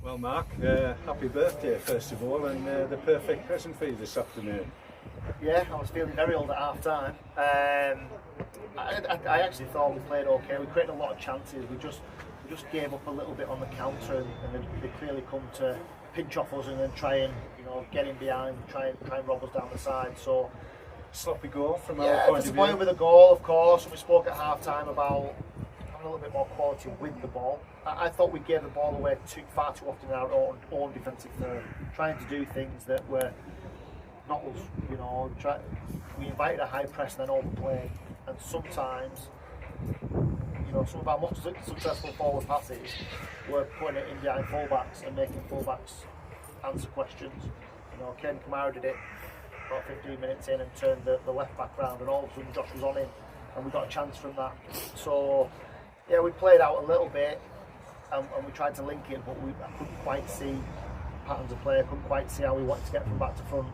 Well, Mark, happy birthday first of all, and the perfect present for you this afternoon. Yeah, I was feeling very old at half time. I actually thought we played okay. We created a lot of chances. We just gave up a little bit on the counter, and they clearly come to pinch off us and then try and get in behind, try and rob us down the side. So Sloppy goal from our point of view. Disappointed with the goal, of course. We spoke at half time about having a little bit more quality with the ball. I thought we gave the ball away far too often in our own defensive third, trying to do things that were not us. We invited a high press and then overplayed, and sometimes, some of our most successful forward passes were putting it in behind fullbacks and making fullbacks answer questions. Ken Kamara did it about 15 minutes in and turned the left back round, and all of a sudden Josh was on him, and we got a chance from that. So yeah, we played out a little bit, and we tried to link it, but I couldn't quite see patterns of play. I couldn't quite see how we wanted to get from back to front,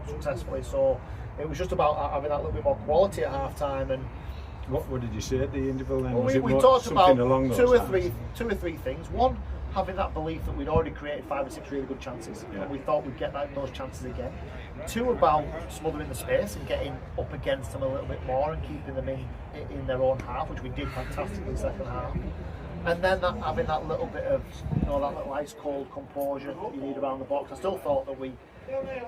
successfully. So it was just about having that little bit more quality at half time. And what did you say at the interval then? Well, was we talked about two or three things. One, having that belief that we'd already created 5 or 6 really good chances, and we thought we'd get those chances again. Two, about smothering the space and getting up against them a little bit more and keeping them in their own half, which we did fantastically second half. And then having that little bit of, that little ice cold composure that you need around the box. I still thought that we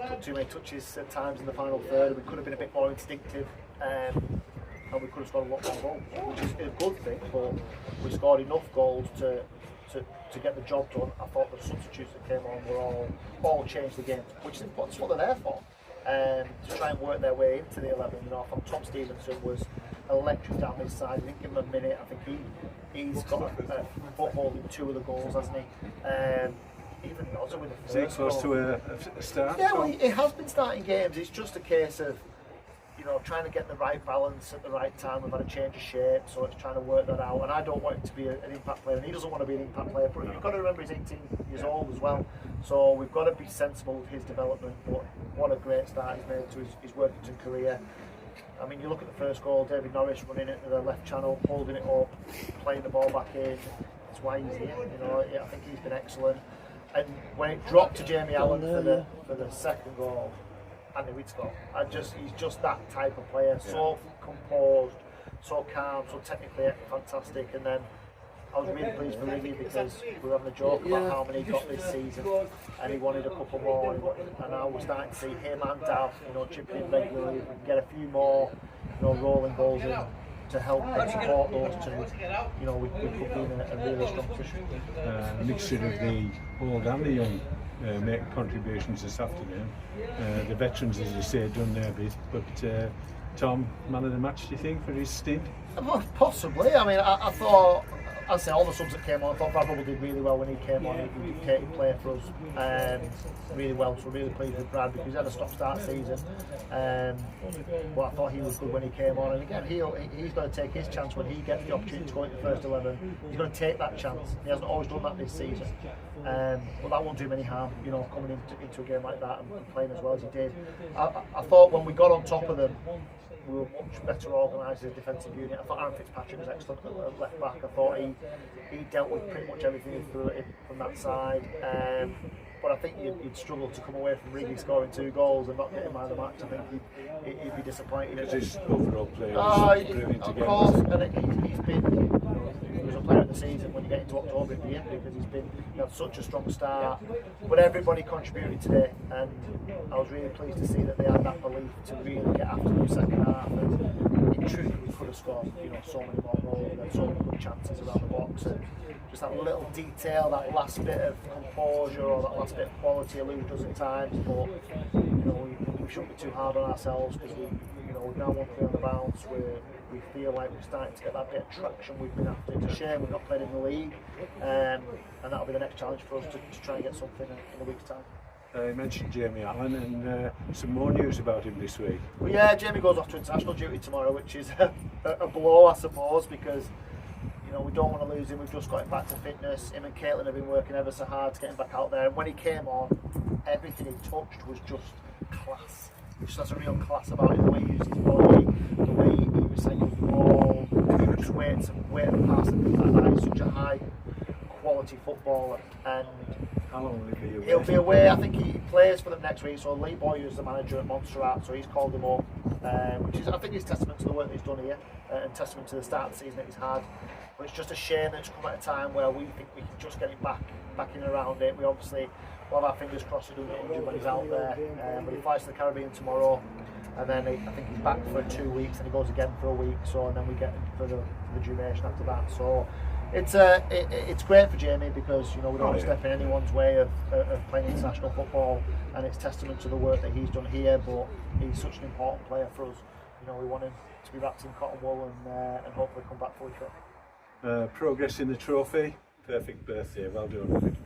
took too many touches at times in the final third. We could have been a bit more instinctive, and we could have scored a lot more goals, which is a good thing. But we scored enough goals to get the job done. I thought the substitutes that came on were all changed the game, which is what they're there for, to try and work their way into the 11. I thought Tom Stevenson was electric down this side. I didn't give him a minute. I think he's got a foothold in 2 of the goals, hasn't he? Even Nozza with the first close goal. to a start? Yeah, well, he has been starting games. It's just a case of trying to get the right balance at the right time. We've had a change of shape, so it's trying to work that out. And I don't want him to be an impact player, and he doesn't want to be an impact player. But you've got to remember he's 18 years old as well, so we've got to be sensible with his development. But what a great start he's made to his Worthington career. I mean, you look at the first goal, David Norris running into the left channel, holding it up, playing the ball back in. That's why he's here. I think he's been excellent. And when it dropped to Jamie Allen for the second goal, I knew he'd score. He's just that type of player, so composed, so calm, so technically fantastic. And then I was really pleased for Riggy because we were having a joke about how many he got this season, and he wanted a couple more. And now we're starting to see him and Dav, chipping in regularly. We can get a few more, rolling balls in to help and support those two. We could be in a really strong position. A mixture of the old and the young making contributions this afternoon. The veterans, as you say, done their bit, but Tom, man of the match, do you think, for his stint? Possibly. I mean, I thought, I'd say all the subs that came on, I thought Brad Bubble did really well when he came on. He dictated play for us really well, so really pleased with Brad because he had a stop-start season. But I thought he was good when he came on, and again, he's going to take his chance when he gets the opportunity to go into the first 11. He's going to take that chance. He hasn't always done that this season, but that won't do him any harm, coming into a game like that and playing as well as he did. I thought when we got on top of them, we were much better organised as a defensive unit. I thought Aaron Fitzpatrick was excellent at left back. I thought he dealt with pretty much everything he threw at him from that side. But I think you'd struggle to come away from Riggy scoring 2 goals and not getting man of the match. I think he'd be disappointed. Because his overall play was brilliant again. Of course, and he's been. He was a player of the season when you get into October at the end because he had such a strong start. But everybody contributed today, and I was really pleased to see that they had that belief to really get after the second half. And in truth, we could have scored, so many more goals. We had so many good chances around the box, and just that little detail, that last bit of composure or that last bit of quality eluded us at times. But we shouldn't be too hard on ourselves because we've now won 3 on the bounce. We feel like we're starting to get that bit of traction we've been after. It's a shame we've not played in the league, and that'll be the next challenge for us to try and get something in a week's time. You mentioned Jamie Allen, and some more news about him this week. Well, yeah, Jamie goes off to international duty tomorrow, which is a blow, I suppose, because we don't want to lose him. We've just got him back to fitness. Him and Caitlin have been working ever so hard to get him back out there, and when he came on, everything he touched was just class. He just has a real class about it, the way he uses his body, the way he recycles the ball, just weight and pass and things like that. He's such a high quality footballer, and How long will he be away? He'll be away. I think he plays for them next week. So Lee Boyer is the manager at Montserrat, so he's called him up, which is, I think, is testament to the work that he's done here and testament to the start of the season that he's had. But it's just a shame that it's come at a time where we think we can just get him back in and around it. We obviously will have our fingers crossed he doesn't get injured when he's out there. But he flies to the Caribbean tomorrow, and then I think he's back for 2 weeks, and he goes again for a week. So and then we get him for the duration after that. So. It's great for Jamie because we don't want to step in anyone's way of playing international football, and it's testament to the work that he's done here. But he's such an important player for us. We want him to be wrapped in cotton wool and hopefully come back fully fit. Progress in the trophy. Perfect birthday. Well done.